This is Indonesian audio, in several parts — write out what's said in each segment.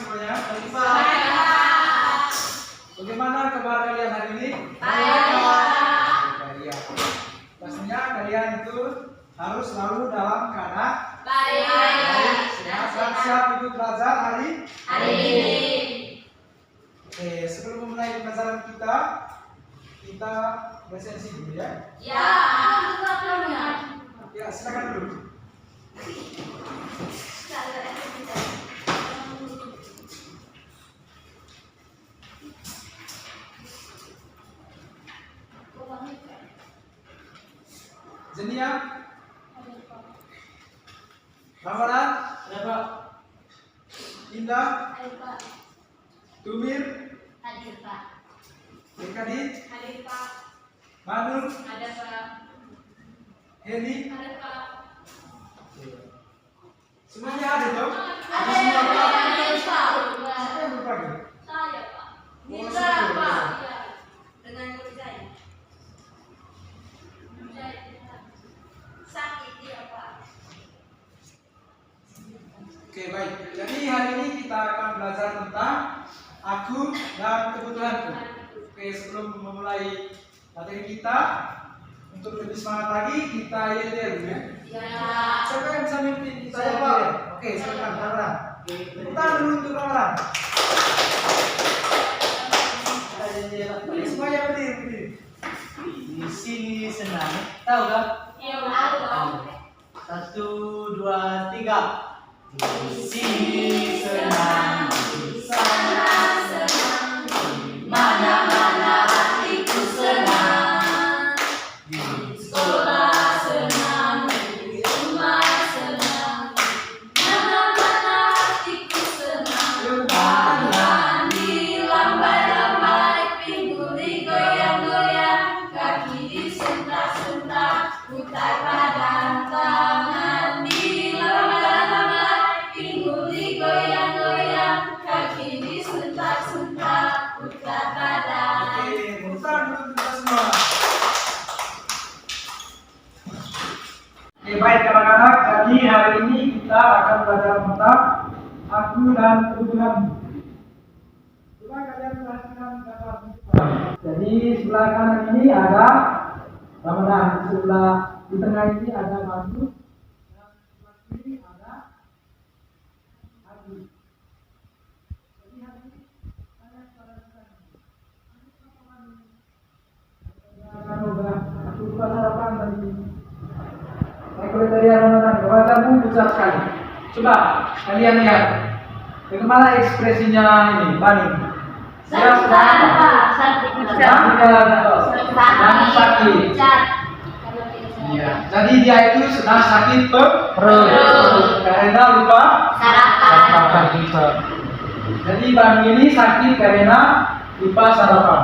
semuanya? Baik. Bagaimana kabar kalian hari ini? Baik. Ya. Pastinya kalian itu harus selalu dalam keadaan Baik. sehat dan siap ikut belajar hari ini. Oke, sebelum memulai pelajaran kita bersensi dulu ya. Ya. Ya, silakan dulu. Zenia, Ramadan, Ya Pak. Indah, Tumir, Hadir Pak. Dekadit, Hadir Pak. Manur, Ada Pak. Hedi, Ada Pak. semuanya ada dong? Ada Semua Pak? Pak. Siapa yang berbagi? Saya Pak. Oh, Bisa saya. Pak. Iya. Dengan guru saya. Sakit dia Pak. Oke, baik. Jadi hari ini kita akan belajar tentang aku dan kebutuhanku. Oke, sebelum memulai materi kita, untuk lebih semangat lagi kita lihat dulu ya. Ya. Siapa yang bisa mimpin kita Saya, lihat Pak. ya? Oke, silakan Ramadan. Kita dulu untuk Ramadan. Ini semuanya berdiri. Di sini senang. Tahu kan? Iya Pak. 1, 2, 3. Di sini senang, di sana senang, di mana-mana hatiku senang. Di sekolah senang, di rumah senang, mana-mana hatiku senang. Mandi lambai-lambai, pinggul digoyang-goyang, kaki disentak-sentak, putar badan tangan di lambai-lambai, pinggul digoyang-goyang, kaki disentak-sentak, putar badan. Oke, putar dulu kita semua. Oke, baik anak-anak. Jadi hari ini kita akan belajar tentang aku dan kebutuhan. Coba kalian perhatikan gambar di depan. Jadi sebelah kanan ini ada Ramadan, sebelah di tengah ini ada Mandu, dan sebelah kiri ada Adi. Jadi hari ini saya perhatikan. Aku buka sarapan tadi. Kriteria Ramadan, wajahmu besar sekali. Coba kalian lihat bagaimana ekspresinya ini, Bani. Dia sedang apa? Sedang sakit. Iya. Jadi dia itu sedang sakit perut karena lupa sarapan. Jadi Bani ini sakit karena lupa sarapan.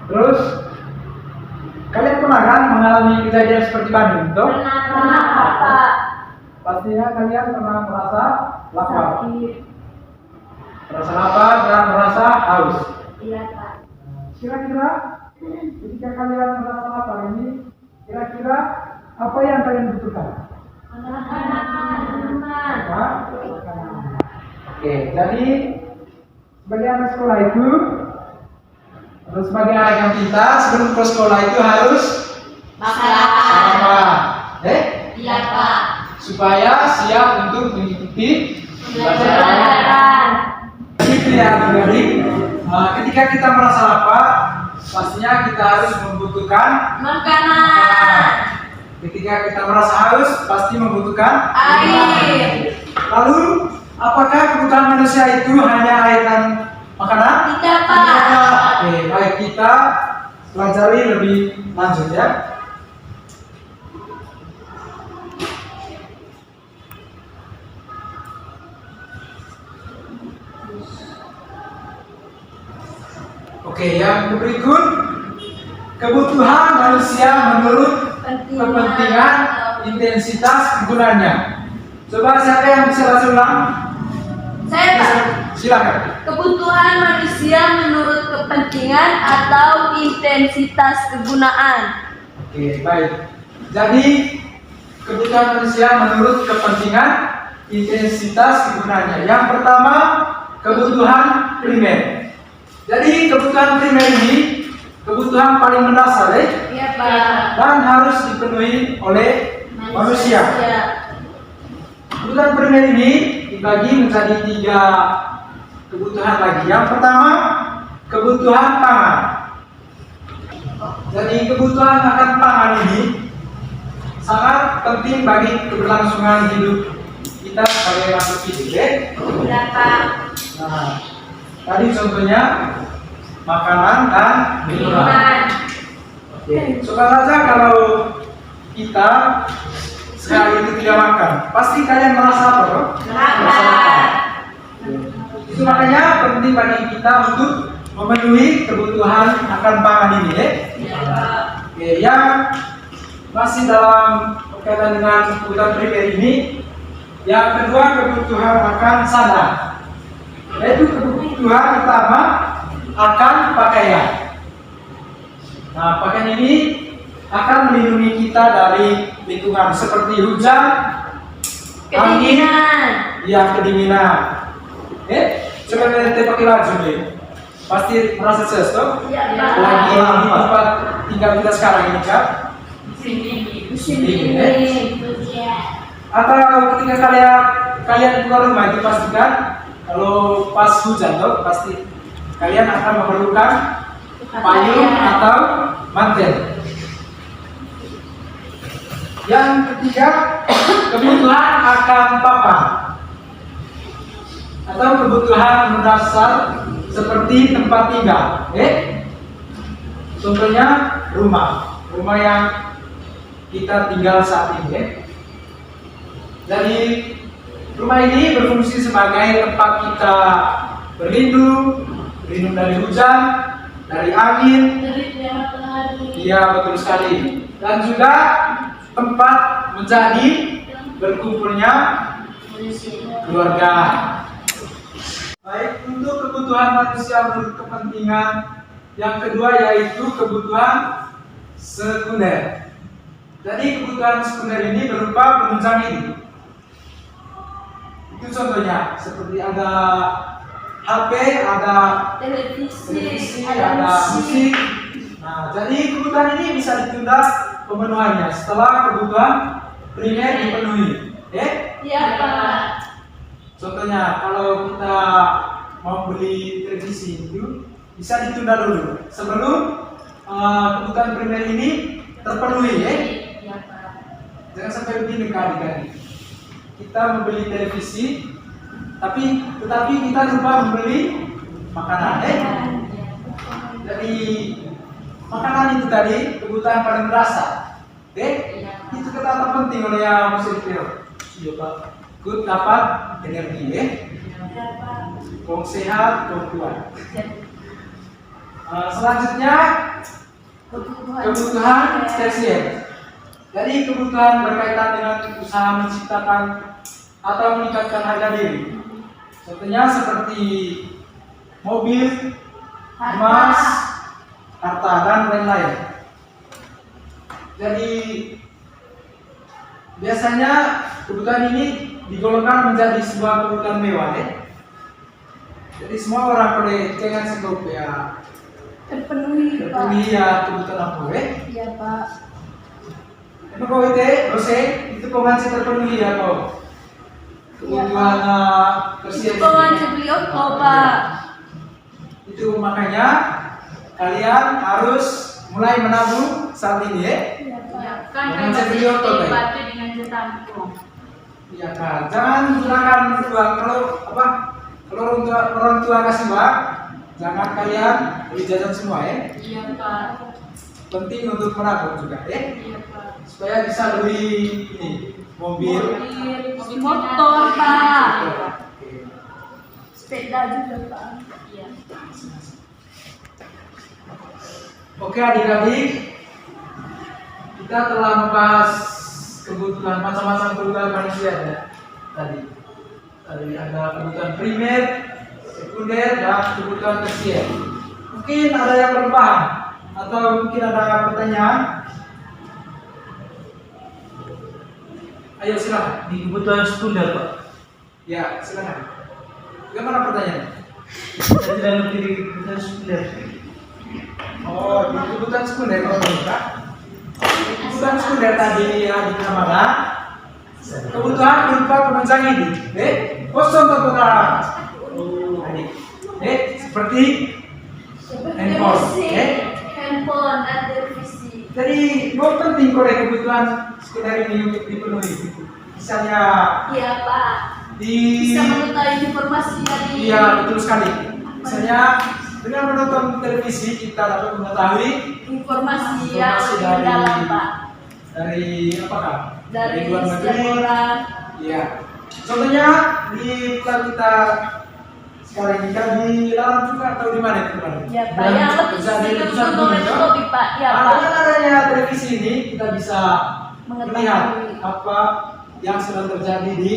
Terus kalian pernah kan mengalami kejadian seperti Bani, betul? Pak. Pastinya kalian pernah merasa lapar, merasa lapar dan merasa haus. Iya Pak. Kira-kira ketika kalian merasa lapar ini, kira-kira apa yang kalian butuhkan? Apa? Oke, jadi sebagai anak sekolah itu, atau sebagai anak yang pintar, sebelum ke sekolah itu harus sarapan. Iya Pak. Supaya siap untuk mengikuti pelajaran. Itu ya adik-adik. Ketika kita merasa lapar, pastinya kita harus membutuhkan Makanan. Ketika kita merasa haus, pasti membutuhkan Air. Lalu, apakah kebutuhan manusia itu hanya air dan makanan? Tidak Pak. Oke, baik, kita pelajari lebih lanjut ya. Oke, yang berikut kebutuhan manusia menurut kepentingan intensitas kegunaannya. Coba siapa yang bisa baca ulang? Saya Pak. Silakan. Kebutuhan manusia menurut kepentingan atau intensitas kegunaan. Oke, baik. Jadi kebutuhan manusia menurut kepentingan intensitas kegunaannya. Yang pertama, kebutuhan primer. Jadi kebutuhan primer ini kebutuhan paling mendasar Iya, Pak. dan harus dipenuhi oleh manusia. Kebutuhan primer ini dibagi menjadi 3 kebutuhan lagi. Yang pertama, kebutuhan pangan. Jadi kebutuhan akan pangan ini sangat penting bagi keberlangsungan hidup kita sebagai makhluk hidup. Iya, Pak. Nah, tadi contohnya makanan dan minuman. Oke, coba saja kalau kita sekali itu tidak makan, pasti kalian merasa apa, bro? Merasa lapar. Itu makanya penting bagi kita untuk memenuhi kebutuhan akan pangan ini, ya. Iya, Pak. Oke, yang masih dalam berkaitan dengan kebutuhan primer ini, yang kedua kebutuhan akan sadar, yaitu kebutuhan pertama akan pakaian. Nah, pakaian ini akan melindungi kita dari lingkungan seperti hujan, angin, Kedinginan. kedinginan. Coba nanti pakai baju nih, pasti merasa sesuatu. Iya, Pak. Lagi di tempat tinggal kita sekarang ini kan. Musim Dingin, dingin. Atau ketika kalian keluar rumah itu pastikan kalau pas hujan tuh pasti kalian akan memerlukan payung atau mantel. Yang ketiga, kebutuhan akan papan atau kebutuhan mendasar seperti tempat tinggal. Contohnya rumah yang kita tinggal saat ini. Jadi rumah ini berfungsi sebagai tempat kita berlindung dari hujan, dari angin. Iya, betul sekali. Dan juga tempat menjadi berkumpulnya keluarga. Baik, untuk kebutuhan manusia menurut kepentingan yang kedua yaitu kebutuhan sekunder. Jadi kebutuhan sekunder ini berupa penunjang hidup. Itu contohnya seperti ada HP, ada televisi, ada musik. Nah, jadi kebutuhan ini bisa ditunda pemenuhannya setelah kebutuhan primer dipenuhi. Iya, Pak. Contohnya kalau kita mau beli televisi itu bisa ditunda dulu sebelum kebutuhan primer ini terpenuhi, Iya, Pak. Jangan sampai begini kali-kali. Kita membeli televisi, tetapi kita lupa membeli makanan, Jadi makanan itu tadi kebutuhan paling mendasar, Itu kata penting oleh yang muslim itu. Good dapat energi, Kong sehat, kong kuat. Selanjutnya kebutuhan tersier. Jadi kebutuhan berkaitan dengan usaha menciptakan atau meningkatkan harga diri. Contohnya seperti mobil, emas, harta dan lain-lain. Jadi biasanya kebutuhan ini digolongkan menjadi sebuah kebutuhan mewah, Jadi semua orang boleh dengan cukup ya Terpenuhi, Pak. ya kebutuhan apa, Iya, Pak. Emang kau itu masih terpenuhi ya kau? Kebutuhan tersier. Itu wajib beliau, Pak. Itu makanya kalian harus mulai menabung saat ini, Iya, Pak. Kan Jangan kalau beli otot, batu dengan setampung. Iya kan. Jangan gunakan uang kalau orang tua kasih uang, jangan kalian beli jajan semua, Iya, Pak. Penting untuk menabung juga, Iya, Pak. supaya bisa beli ini mobil. Motor, Pak. Oke. Sepeda juga, Pak. Iya. Oke adik-adik, kita telah membahas kebutuhan macam-macam kebutuhan manusia ya tadi. Tadi ada kebutuhan primer, sekunder, dan kebutuhan tersier. Mungkin ada yang belum paham atau mungkin ada pertanyaan. Ayo silakan. Di kebutuhan sekunder, Pak. Ya, silakan. Bagaimana pertanyaannya? Saya tidak ngerti di kebutuhan sekunder. Oh, di kebutuhan sekunder kalau bukan. Kebutuhan sekunder tadi adik mana? Kebutuhan berupa penunjang ini. Kosong atau terang? Adik. Seperti handphone. Handphone dan televisi. Jadi, mau penting kalau kebutuhan sekunder ini untuk dipenuhi. Misalnya Iya Pak. Bisa mengetahui informasi dari. Iya, betul sekali. Misalnya dengan menonton televisi kita dapat mengetahui informasi yang lebih mendalam Pak. dari apakah? Dari luar setiap negeri. orang. Iya. Contohnya di pulau kita sekarang ini kan di dalam juga atau di mana itu? Ya Pak, yang lebih pusat untuk dunia. topik Pak. Ya Pak. Dengan adanya televisi ini kita bisa Mengetahui. melihat apa yang sedang terjadi di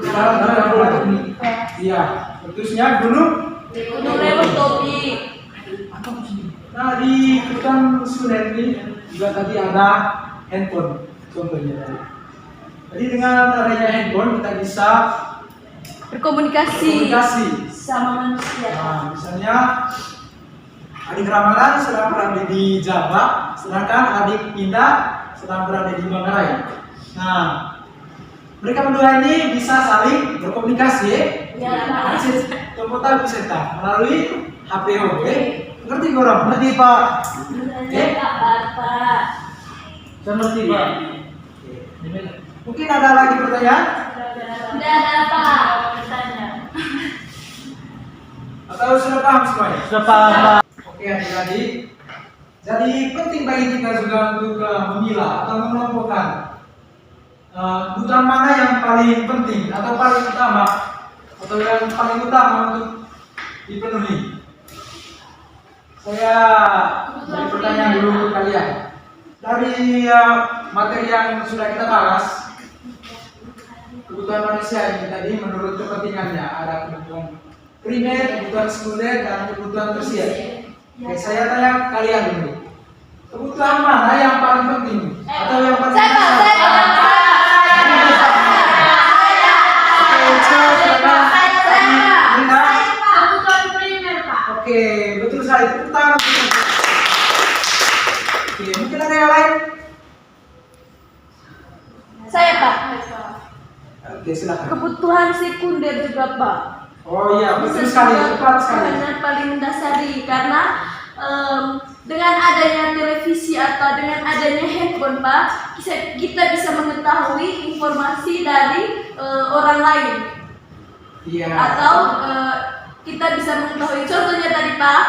dalam pulau ini. Iya, khususnya gunung. Gunung Lewatobi. Nah di hutan sekunder ini juga tadi ada handphone contohnya. Jadi dengan adanya handphone kita bisa Berkomunikasi komunikasi. sama manusia. Nah, misalnya adik Ramadan sedang berada di Jawa, sedangkan adik Indah sedang berada di Manggarai. Nah, mereka berdua ini bisa saling berkomunikasi. Ya Pak. Total bisa melalui HPO. Ngerti orang? Ngerti Pak? Pak. Saya ngerti, Pak. Mungkin ada lagi pertanyaan? Tidak ada Pak. Bertanya. Atau sudah paham semuanya? Sudah paham, Pak. Oke adik-adik. Jadi penting bagi kita juga untuk memilah atau mengelompokkan kebutuhan mana yang paling penting atau paling utama atau yang paling utama untuk dipenuhi. Saya beri pertanyaan dulu ke kalian. Dari materi yang sudah kita bahas, kebutuhan manusia ini tadi menurut kepentingannya ada kebutuhan primer, kebutuhan sekunder, dan kebutuhan tersier. Oke, saya tanya kalian dulu. Kebutuhan mana yang paling penting atau yang paling Kebutuhan primer Pak. Oke, betul sekali. Tepuk tangan. Oke, mungkin ada yang lain? Saya Pak. Oke, silakan. Kebutuhan sekunder juga Pak. Oh iya, betul sekali. Tepat sekali. Benar paling mendasari karena dengan adanya televisi atau dengan adanya handphone Pak, kita bisa mengetahui informasi dari orang lain. Iya. Atau kita bisa mengetahui contohnya tadi Pak,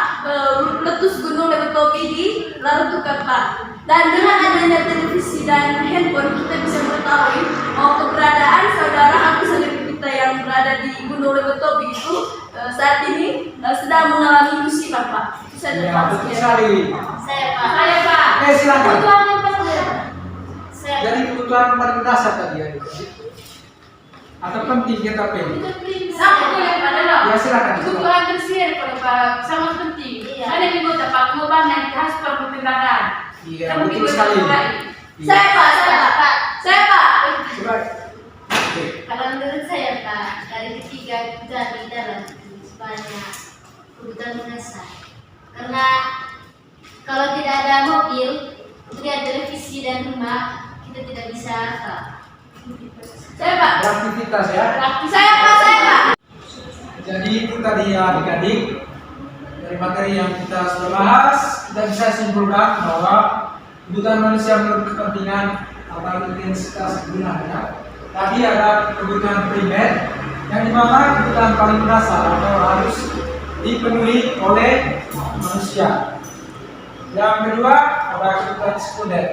letus gunung Lewatobi di Laut Tukar Pak. Dan dengan adanya televisi dan handphone kita bisa mengetahui keberadaan saudara atau saudara kita yang berada di Gunung Lewatobi itu saat ini sedang mengalami musibah Pak. Bisa Iya, dapat betul sekali. Saya Pak. Saya Pak. Oke, silakan. Kebutuhan yang penting. Saya. Jadi kebutuhan paling dasar tadi ya. Atau penting kita pilih. Aku yang adalah Ya silakan. kebutuhan tersier pada Pak sangat penting. Iya. Ada di kota Pak mau banyak harus perpindahan. Iya, betul sekali. Iya. Saya Pak. Saya Pak. Coba. Oke. Kalau menurut saya Pak, dari ketiga kebutuhan di dalam sebanyak kebutuhan mendasar. Karena kalau tidak ada mobil, tidak televisi dan rumah, kita tidak bisa apa. Saya Pak. Beraktivitas ya. Saya Pak. Jadi itu tadi ya adik-adik dari materi yang kita sudah bahas, kita bisa simpulkan bahwa kebutuhan manusia menurut kepentingan atau intensitas gunanya. Tadi ada kebutuhan primer yang dimana kebutuhan paling mendasar atau harus dipenuhi oleh manusia. Yang kedua ada kebutuhan sekunder,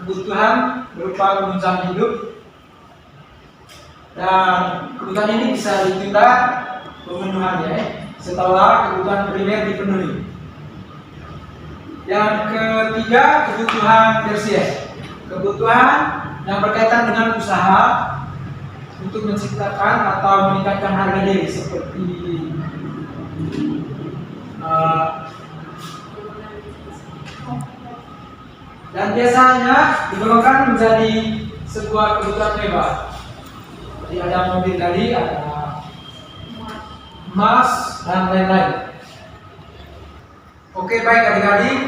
kebutuhan berupa penunjang hidup. Dan kebutuhan ini bisa ditunda pemenuhannya setelah kebutuhan primer dipenuhi. Yang ketiga kebutuhan tersier, kebutuhan yang berkaitan dengan usaha untuk menciptakan atau meningkatkan harga diri seperti dan biasanya digolongkan menjadi sebuah kebutuhan mewah. ada mobil tadi, ada emas dan lain-lain. Oke, baik adik-adik,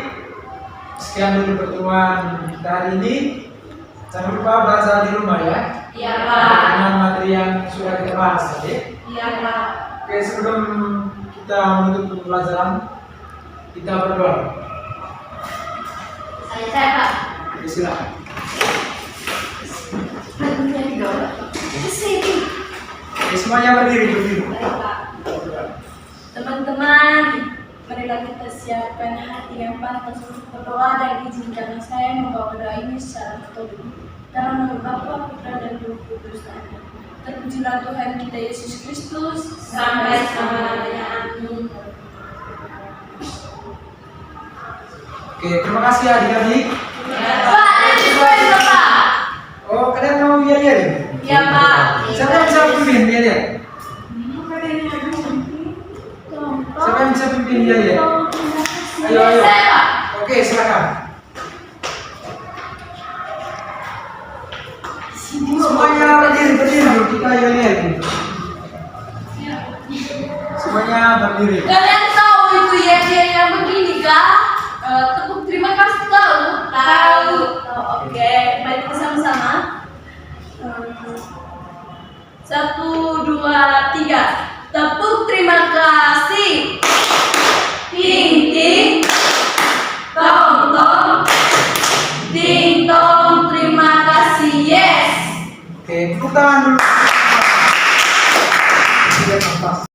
sekian dulu pertemuan kita hari ini. Jangan lupa belajar di rumah ya. Iya, Pak. Dengan materi yang sudah kita bahas tadi. Iya, Pak. Oke, sebelum kita menutup pembelajaran, kita berdoa. Saya Pak. Oke, silakan. Oke, semuanya berdiri. Baik, Pak. Teman-teman, marilah kita siapkan hati yang pantas untuk berdoa dan izinkan saya membawa doa ini secara tertutup. Dalam nama Bapa, Putra, dan Roh Kudus. Amin. Terpujilah Tuhan kita Yesus Kristus Sampai selama-lamanya. Amin. Oke, terima kasih adik-adik. Pak, ada sesuai Pak. Oh, kalian mau lihat-lihat? Ya, Pak. Siapa yang bisa pimpin lihat-lihat? Siapa yang bisa pimpin lihat-lihat? Ayo. Saya, Pak. Oke, silakan. Semuanya berdiri dulu, kita lihat. Semuanya berdiri. Kalian tahu itu ya yang begini kah? Tepuk terima kasih tahu. Oke, mari kita sama-sama. 1, 2, 3. Tepuk terima kasih. Ting ting. Tong tong. Ding dong, terima kasih. Yes. Oke, tepuk tangan dulu. Sudah pas.